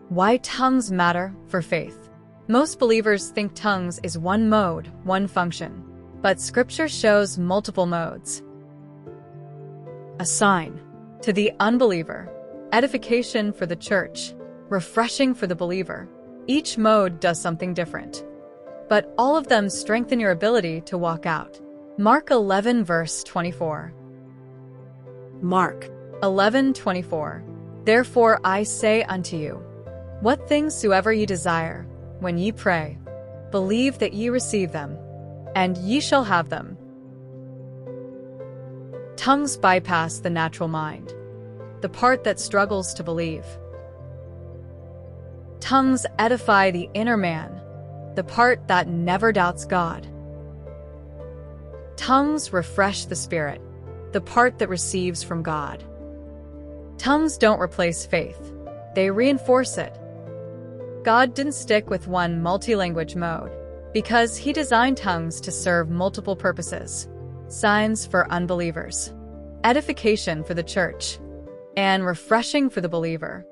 Why tongues matter for faith. Most believers think tongues is one mode, one function. But Scripture shows multiple modes. A sign to the unbeliever, edification for the church, refreshing for the believer. Each mode does something different, but all of them strengthen your ability to walk out. Mark 11 verse 24. Mark 11:24. Therefore I say unto you, what things soever ye desire, when ye pray, believe that ye receive them, and ye shall have them. Tongues bypass the natural mind, the part that struggles to believe. Tongues edify the inner man, the part that never doubts God. Tongues refresh the spirit, the part that receives from God. Tongues don't replace faith, they reinforce it. God didn't stick with one multi-language mode because He designed tongues to serve multiple purposes: signs for unbelievers, edification for the church, and refreshing for the believer.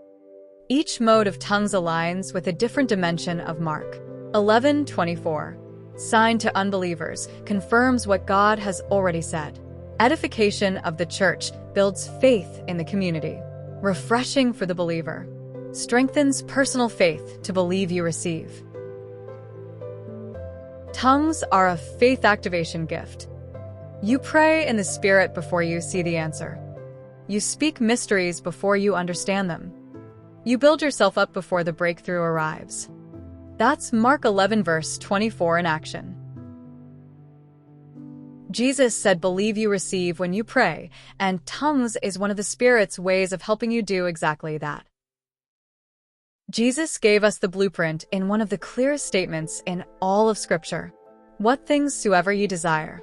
Each mode of tongues aligns with a different dimension of Mark 11:24. Sign to unbelievers confirms what God has already said. Edification of the church builds faith in the community. Refreshing for the believer strengthens personal faith to believe you receive. Tongues are a faith activation gift. You pray in the Spirit before you see the answer. You speak mysteries before you understand them. You build yourself up before the breakthrough arrives. That's Mark 11 verse 24 in action. Jesus said, believe you receive when you pray, and tongues is one of the Spirit's ways of helping you do exactly that. Jesus gave us the blueprint in one of the clearest statements in all of Scripture. What things soever ye desire,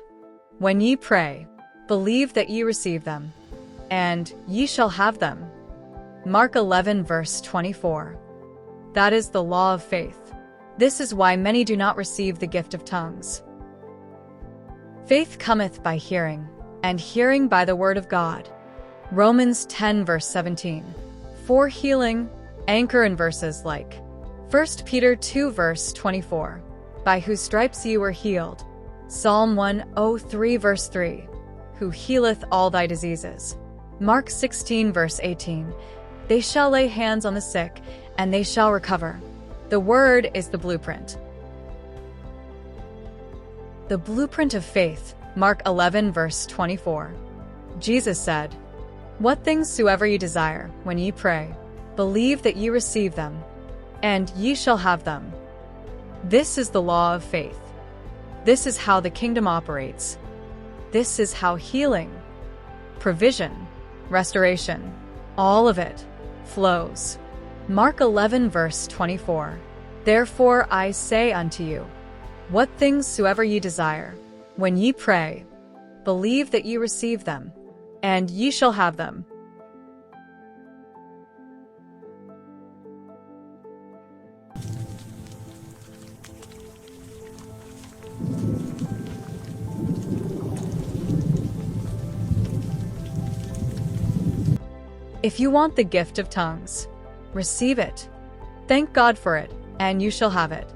when ye pray, believe that ye receive them, and ye shall have them. Mark 11 verse 24. That is the law of faith. This is why many do not receive the gift of tongues. Faith cometh by hearing, and hearing by the word of God. Romans 10 verse 17. For healing, anchor in verses like 1 Peter 2 verse 24. By whose stripes ye were healed. Psalm 103 verse 3. Who healeth all thy diseases. Mark 16 verse 18. They shall lay hands on the sick, and they shall recover. The word is the blueprint. The blueprint of faith, Mark 11 verse 24. Jesus said, what things soever ye desire, when ye pray, believe that ye receive them, and ye shall have them. This is the law of faith. This is how the kingdom operates. This is how healing, provision, restoration, all of it flows. Mark 11 verse 24. Therefore I say unto you, what things soever ye desire, when ye pray, believe that ye receive them, and ye shall have them. If you want the gift of tongues, receive it. Thank God for it, and you shall have it.